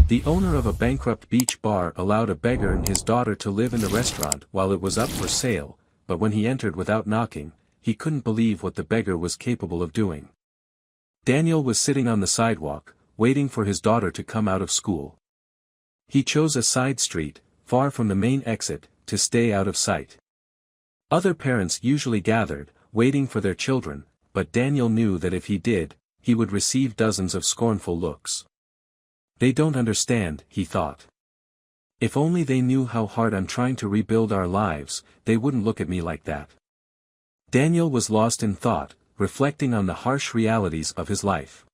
The owner of a bankrupt beach bar allowed a beggar and his daughter to live in the restaurant while it was up for sale, but when he entered without knocking, he couldn't believe what the beggar was capable of doing. Daniel was sitting on the sidewalk, waiting for his daughter to come out of school. He chose a side street, far from the main exit, to stay out of sight. Other parents usually gathered, waiting for their children, but Daniel knew that if he did, he would receive dozens of scornful looks. They don't understand, he thought. If only they knew how hard I'm trying to rebuild our lives, they wouldn't look at me like that. Daniel was lost in thought, reflecting on the harsh realities of his life.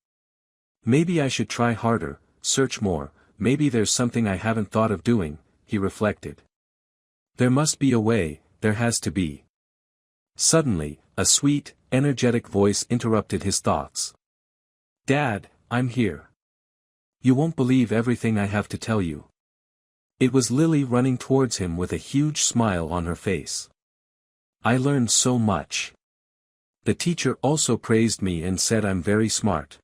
Maybe I should try harder, search more, maybe there's something I haven't thought of doing, he reflected. There must be a way, there has to be. Suddenly, a sweet, energetic voice interrupted his thoughts. Dad, I'm here. You won't believe everything I have to tell you. It was Lily running towards him with a huge smile on her face. I learned so much. The teacher also praised me and said I'm very smart.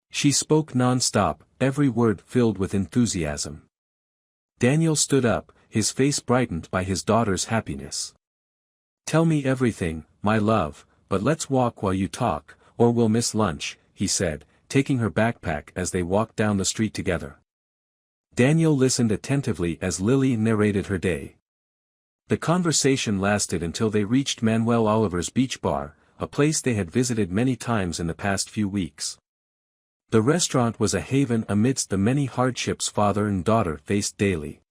She spoke non-stop, every word filled with enthusiasm. Daniel stood up, his face brightened by his daughter's happiness. Tell me everything, my love, but let's walk while you talk, or we'll miss lunch, he said, taking her backpack as they walked down the street together. Daniel listened attentively as Lily narrated her day. The conversation lasted until they reached Manuel Oliver's beach bar, a place they had visited many times in the past few weeks. The restaurant was a haven amidst the many hardships father and daughter faced daily.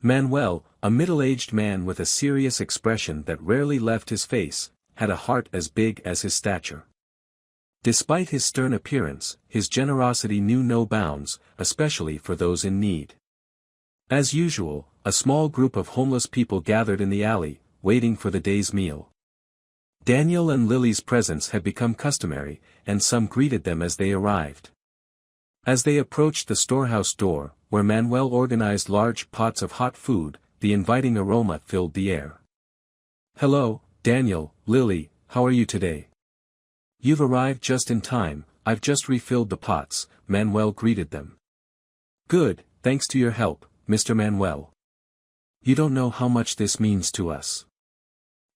Manuel, a middle-aged man with a serious expression that rarely left his face, had a heart as big as his stature. Despite his stern appearance, his generosity knew no bounds, especially for those in need. As usual, a small group of homeless people gathered in the alley, waiting for the day's meal. Daniel and Lily's presence had become customary, and some greeted them as they arrived. As they approached the storehouse door, where Manuel organized large pots of hot food, the inviting aroma filled the air. Hello, Daniel, Lily, how are you today? You've arrived just in time, I've just refilled the pots, Manuel greeted them. Good, thanks to your help, Mr. Manuel. You don't know how much this means to us.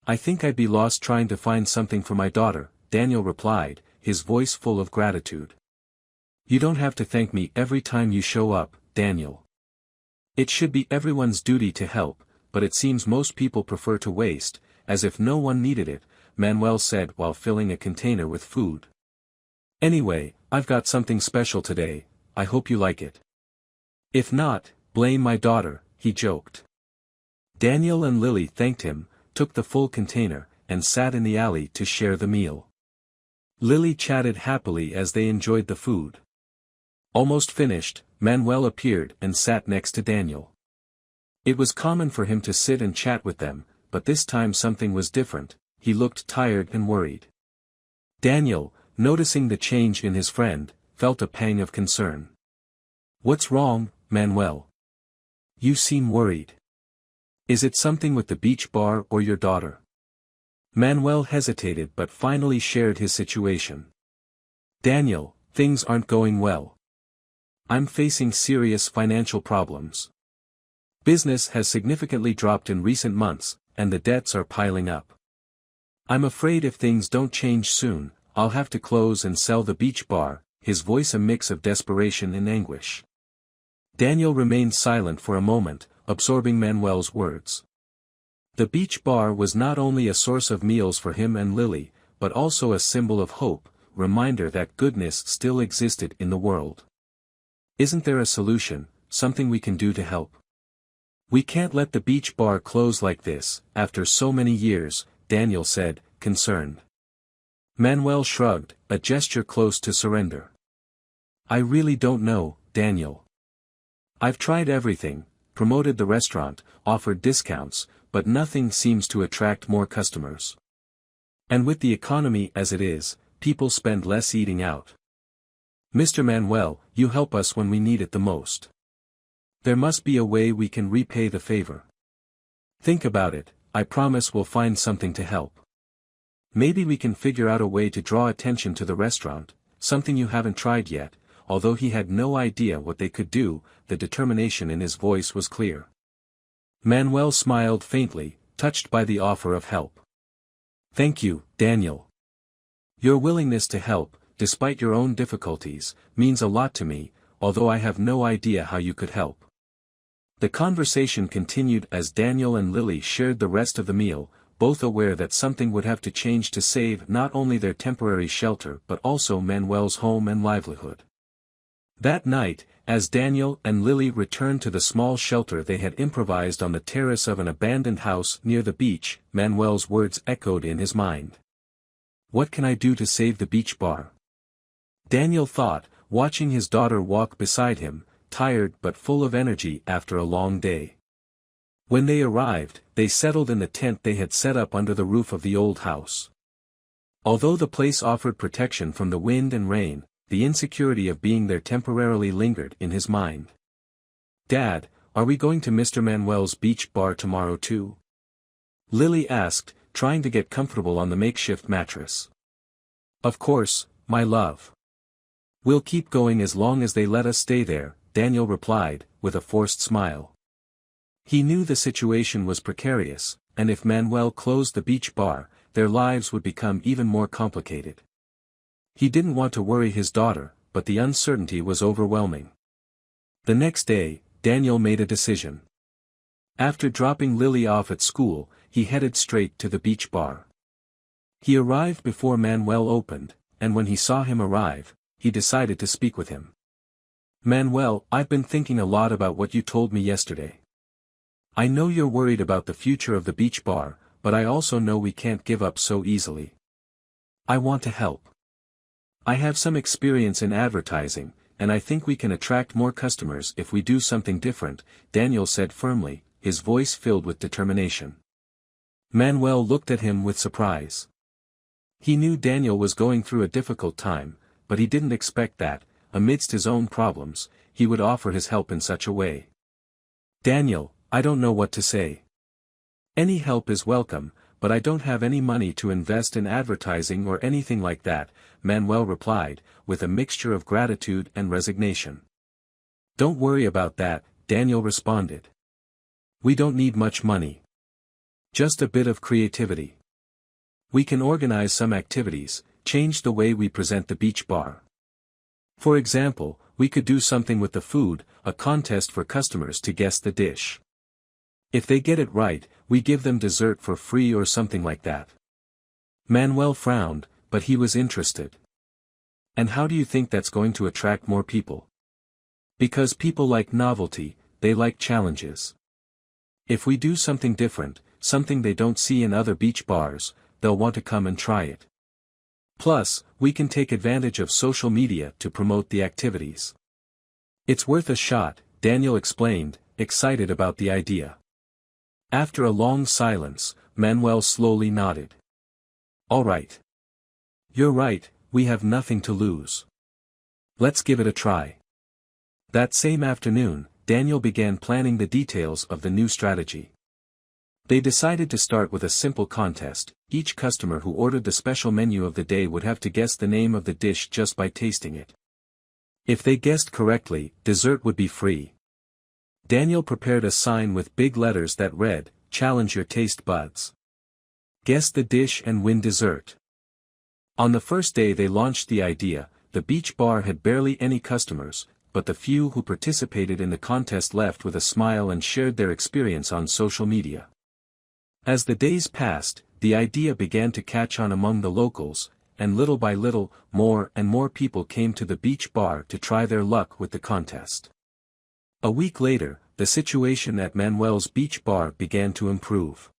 I think I'd be lost trying to find something for my daughter, Daniel replied, his voice full of gratitude. You don't have to thank me every time you show up, Daniel. It should be everyone's duty to help, but it seems most people prefer to waste, as if no one needed it, Manuel said while filling a container with food. Anyway, I've got something special today, I hope you like it. If not, blame my daughter, he joked. Daniel and Lily thanked him, took the full container, and sat in the alley to share the meal. Lily chatted happily as they enjoyed the food. Almost finished, Manuel appeared and sat next to Daniel. It was common for him to sit and chat with them, but this time something was different, he looked tired and worried. Daniel, noticing the change in his friend, felt a pang of concern. What's wrong, Manuel? You seem worried. Is it something with the beach bar or your daughter? Manuel hesitated but finally shared his situation. Daniel, things aren't going well. I'm facing serious financial problems. Business has significantly dropped in recent months, and the debts are piling up. I'm afraid if things don't change soon, I'll have to close and sell the beach bar, his voice a mix of desperation and anguish. Daniel remained silent for a moment, absorbing Manuel's words. The beach bar was not only a source of meals for him and Lily, but also a symbol of hope, reminder that goodness still existed in the world. Isn't there a solution, something we can do to help? We can't let the beach bar close like this, after so many years, Daniel said, concerned. Manuel shrugged, a gesture close to surrender. I really don't know, Daniel. I've tried everything, promoted the restaurant, offered discounts, but nothing seems to attract more customers. And with the economy as it is, people spend less eating out. Mr. Manuel, you help us when we need it the most. There must be a way we can repay the favor. Think about it, I promise we'll find something to help. Maybe we can figure out a way to draw attention to the restaurant, something you haven't tried yet, although he had no idea what they could do, the determination in his voice was clear. Manuel smiled faintly, touched by the offer of help. "Thank you, Daniel. Your willingness to help, despite your own difficulties, means a lot to me, although I have no idea how you could help." The conversation continued as Daniel and Lily shared the rest of the meal, both aware that something would have to change to save not only their temporary shelter but also Manuel's home and livelihood. That night, as Daniel and Lily returned to the small shelter they had improvised on the terrace of an abandoned house near the beach, Manuel's words echoed in his mind. "What can I do to save the beach bar?" Daniel thought, watching his daughter walk beside him, tired but full of energy after a long day. When they arrived, they settled in the tent they had set up under the roof of the old house. Although the place offered protection from the wind and rain, the insecurity of being there temporarily lingered in his mind. "Dad, are we going to Mr. Manuel's beach bar tomorrow too?" Lily asked, trying to get comfortable on the makeshift mattress. "Of course, my love. We'll keep going as long as they let us stay there," Daniel replied, with a forced smile. He knew the situation was precarious, and if Manuel closed the beach bar, their lives would become even more complicated. He didn't want to worry his daughter, but the uncertainty was overwhelming. The next day, Daniel made a decision. After dropping Lily off at school, he headed straight to the beach bar. He arrived before Manuel opened, and when he saw him arrive, he decided to speak with him. "Manuel, I've been thinking a lot about what you told me yesterday. I know you're worried about the future of the beach bar, but I also know we can't give up so easily. I want to help. I have some experience in advertising, and I think we can attract more customers if we do something different," Daniel said firmly, his voice filled with determination. Manuel looked at him with surprise. He knew Daniel was going through a difficult time, but he didn't expect that, amidst his own problems, he would offer his help in such a way. "Daniel, I don't know what to say. Any help is welcome, but I don't have any money to invest in advertising or anything like that," Manuel replied, with a mixture of gratitude and resignation. "Don't worry about that," Daniel responded. "We don't need much money. Just a bit of creativity. We can organize some activities, change the way we present the beach bar. For example, we could do something with the food, a contest for customers to guess the dish. If they get it right, we give them dessert for free or something like that." Manuel frowned, but he was interested. "And how do you think that's going to attract more people?" "Because people like novelty, they like challenges. If we do something different, something they don't see in other beach bars, they'll want to come and try it. Plus, we can take advantage of social media to promote the activities." "It's worth a shot," Daniel explained, excited about the idea. After a long silence, Manuel slowly nodded. "All right. You're right, we have nothing to lose. Let's give it a try." That same afternoon, Daniel began planning the details of the new strategy. They decided to start with a simple contest. Each customer who ordered the special menu of the day would have to guess the name of the dish just by tasting it. If they guessed correctly, dessert would be free. Daniel prepared a sign with big letters that read, "Challenge your taste buds. Guess the dish and win dessert." On the first day they launched the idea, the beach bar had barely any customers, but the few who participated in the contest left with a smile and shared their experience on social media. As the days passed, the idea began to catch on among the locals, and little by little, more and more people came to the beach bar to try their luck with the contest. A week later, the situation at Manuel's beach bar began to improve.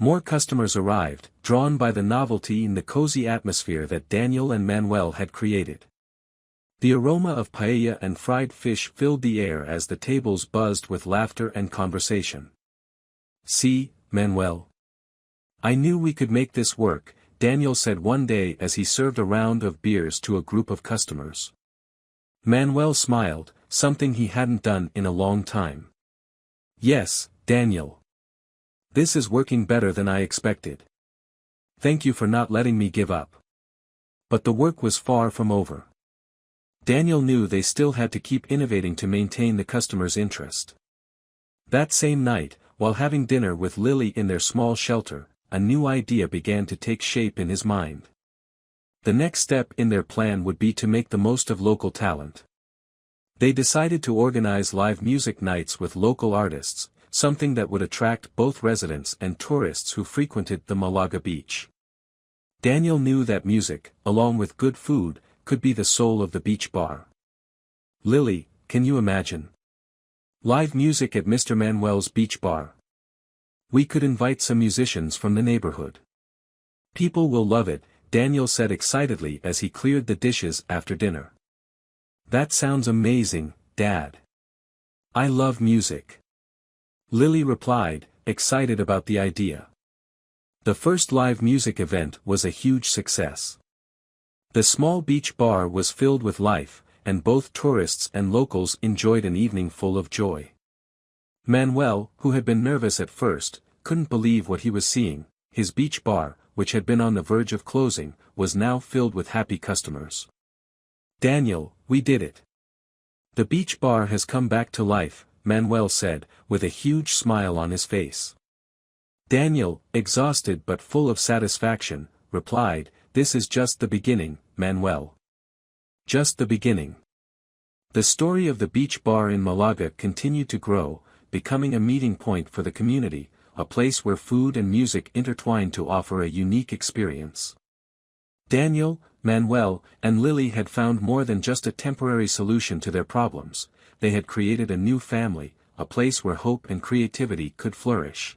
More customers arrived, drawn by the novelty and the cozy atmosphere that Daniel and Manuel had created. The aroma of paella and fried fish filled the air as the tables buzzed with laughter and conversation. "See, Manuel. I knew we could make this work," Daniel said one day as he served a round of beers to a group of customers. Manuel smiled, something he hadn't done in a long time. "Yes, Daniel. This is working better than I expected. Thank you for not letting me give up." But the work was far from over. Daniel knew they still had to keep innovating to maintain the customer's interest. That same night, while having dinner with Lily in their small shelter, a new idea began to take shape in his mind. The next step in their plan would be to make the most of local talent. They decided to organize live music nights with local artists, something that would attract both residents and tourists who frequented the Málaga beach. Daniel knew that music, along with good food, could be the soul of the beach bar. Lily, can you imagine? Live music at Mr. Manuel's beach bar. We could invite some musicians from the neighborhood. People will love it, Daniel said excitedly as he cleared the dishes after dinner. That sounds amazing, Dad. I love music. Lily replied, excited about the idea. The first live music event was a huge success. The small beach bar was filled with life, and both tourists and locals enjoyed an evening full of joy. Manuel, who had been nervous at first, couldn't believe what he was seeing. His beach bar, which had been on the verge of closing, was now filled with happy customers. Daniel, we did it. The beach bar has come back to life, Manuel said, with a huge smile on his face. Daniel, exhausted but full of satisfaction, replied, "This is just the beginning, Manuel. Just the beginning." The story of the beach bar in Málaga continued to grow, becoming a meeting point for the community, a place where food and music intertwined to offer a unique experience. Daniel, Manuel, and Lily had found more than just a temporary solution to their problems. They had created a new family, a place where hope and creativity could flourish.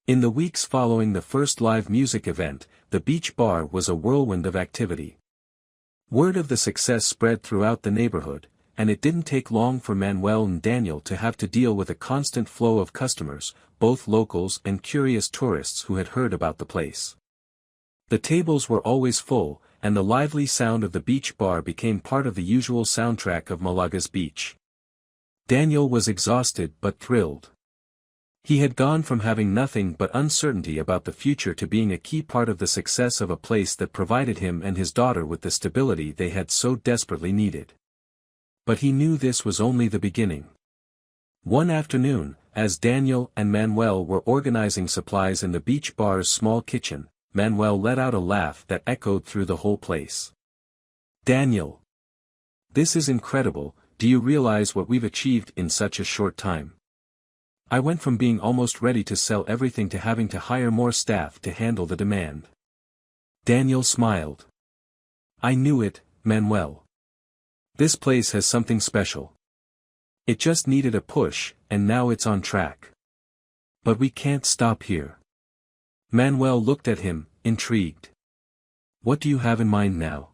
In the weeks following the first live music event, the beach bar was a whirlwind of activity. Word of the success spread throughout the neighborhood, and it didn't take long for Manuel and Daniel to have to deal with a constant flow of customers, both locals and curious tourists who had heard about the place. The tables were always full, and the lively sound of the beach bar became part of the usual soundtrack of Malaga's beach. Daniel was exhausted but thrilled. He had gone from having nothing but uncertainty about the future to being a key part of the success of a place that provided him and his daughter with the stability they had so desperately needed. But he knew this was only the beginning. One afternoon, as Daniel and Manuel were organizing supplies in the beach bar's small kitchen, Manuel let out a laugh that echoed through the whole place. "Daniel! This is incredible, do you realize what we've achieved in such a short time? I went from being almost ready to sell everything to having to hire more staff to handle the demand." Daniel smiled. "I knew it, Manuel. This place has something special. It just needed a push, and now it's on track. But we can't stop here." Manuel looked at him, intrigued. "What do you have in mind now?"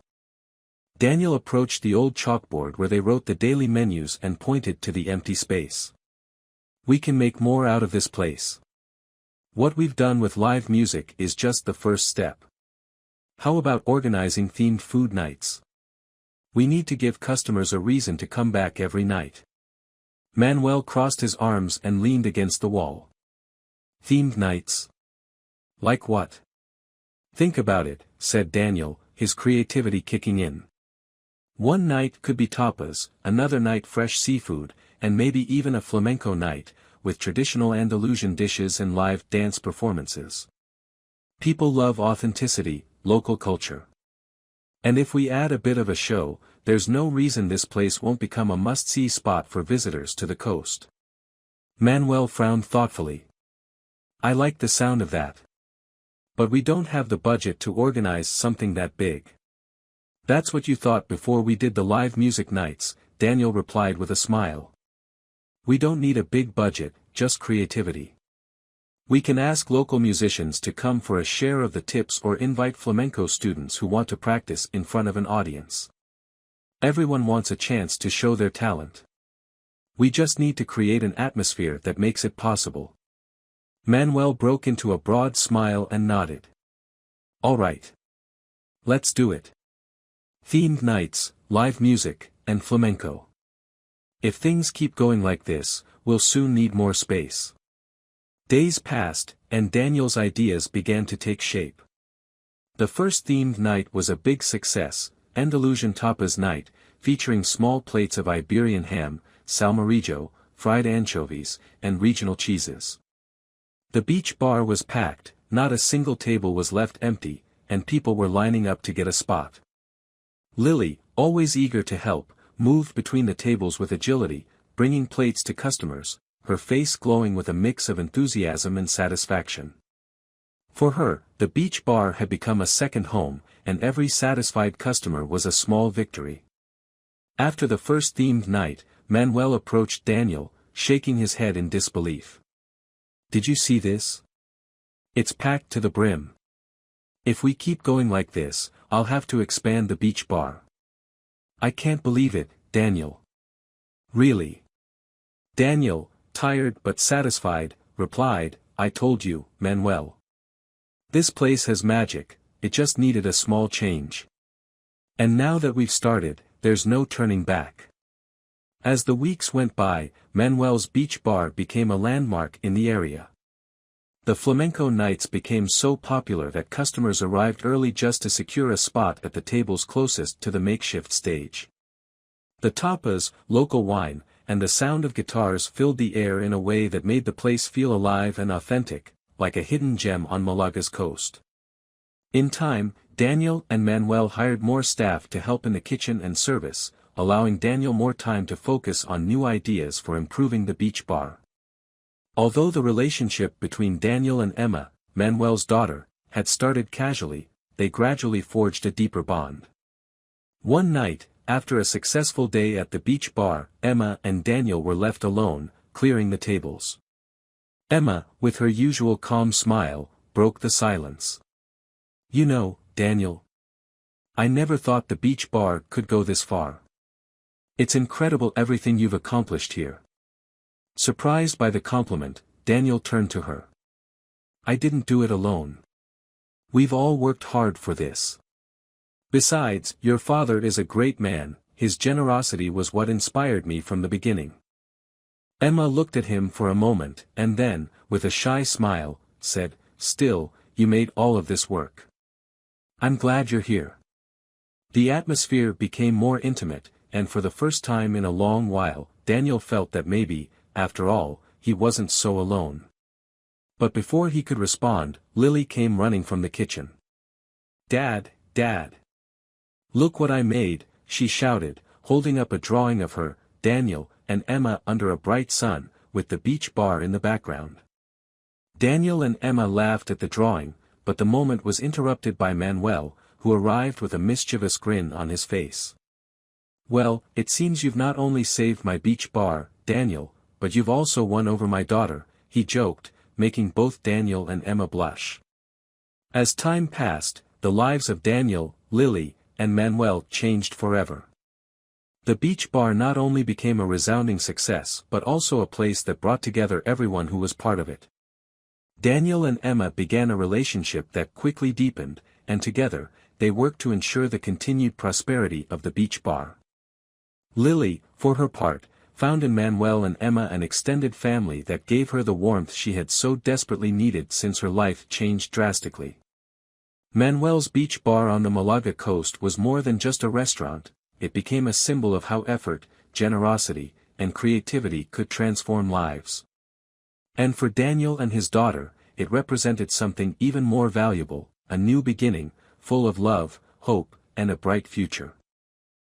Daniel approached the old chalkboard where they wrote the daily menus and pointed to the empty space. "We can make more out of this place. What we've done with live music is just the first step. How about organizing themed food nights? We need to give customers a reason to come back every night." Manuel crossed his arms and leaned against the wall. "Themed nights? Like what?" "Think about it," said Daniel, his creativity kicking in. "One night could be tapas, another night fresh seafood, and maybe even a flamenco night, with traditional Andalusian dishes and live dance performances. People love authenticity, local culture. And if we add a bit of a show, there's no reason this place won't become a must-see spot for visitors to the coast." Manuel frowned thoughtfully. "I like the sound of that. But we don't have the budget to organize something that big." "That's what you thought before we did the live music nights," Daniel replied with a smile. "We don't need a big budget, just creativity. We can ask local musicians to come for a share of the tips or invite flamenco students who want to practice in front of an audience. Everyone wants a chance to show their talent. We just need to create an atmosphere that makes it possible." Manuel broke into a broad smile and nodded. "All right. Let's do it. Themed nights, live music, and flamenco. If things keep going like this, we'll soon need more space." Days passed, and Daniel's ideas began to take shape. The first themed night was a big success, Andalusian Tapas Night, featuring small plates of Iberian ham, salmorejo, fried anchovies, and regional cheeses. The beach bar was packed, not a single table was left empty, and people were lining up to get a spot. Lily, always eager to help, moved between the tables with agility, bringing plates to customers, her face glowing with a mix of enthusiasm and satisfaction. For her, the beach bar had become a second home, and every satisfied customer was a small victory. After the first themed night, Manuel approached Daniel, shaking his head in disbelief. "Did you see this? It's packed to the brim. If we keep going like this, I'll have to expand the beach bar." "I can't believe it, Daniel." "Really?" Daniel, tired but satisfied, replied, "I told you, Manuel. This place has magic, it just needed a small change. And now that we've started, there's no turning back." As the weeks went by, Manuel's beach bar became a landmark in the area. The flamenco nights became so popular that customers arrived early just to secure a spot at the tables closest to the makeshift stage. The tapas, local wine, and the sound of guitars filled the air in a way that made the place feel alive and authentic, like a hidden gem on Malaga's coast. In time, Daniel and Manuel hired more staff to help in the kitchen and service, allowing Daniel more time to focus on new ideas for improving the beach bar. Although the relationship between Daniel and Emma, Manuel's daughter, had started casually, they gradually forged a deeper bond. One night, after a successful day at the beach bar, Emma and Daniel were left alone, clearing the tables. Emma, with her usual calm smile, broke the silence. "You know, Daniel, I never thought the beach bar could go this far. It's incredible everything you've accomplished here." Surprised by the compliment, Daniel turned to her. "I didn't do it alone. We've all worked hard for this. Besides, your father is a great man, his generosity was what inspired me from the beginning." Emma looked at him for a moment, and then, with a shy smile, said, "Still, you made all of this work. I'm glad you're here." The atmosphere became more intimate, and for the first time in a long while, Daniel felt that maybe, after all, he wasn't so alone. But before he could respond, Lily came running from the kitchen. "Dad, Dad! Look what I made," she shouted, holding up a drawing of her, Daniel, and Emma under a bright sun, with the beach bar in the background. Daniel and Emma laughed at the drawing, but the moment was interrupted by Manuel, who arrived with a mischievous grin on his face. "Well, it seems you've not only saved my beach bar, Daniel, but you've also won over my daughter," he joked, making both Daniel and Emma blush. As time passed, the lives of Daniel, Lily, and Manuel changed forever. The beach bar not only became a resounding success but also a place that brought together everyone who was part of it. Daniel and Emma began a relationship that quickly deepened, and together, they worked to ensure the continued prosperity of the beach bar. Lily, for her part, found in Manuel and Emma an extended family that gave her the warmth she had so desperately needed since her life changed drastically. Manuel's beach bar on the Malaga coast was more than just a restaurant, it became a symbol of how effort, generosity, and creativity could transform lives. And for Daniel and his daughter, it represented something even more valuable, a new beginning, full of love, hope, and a bright future.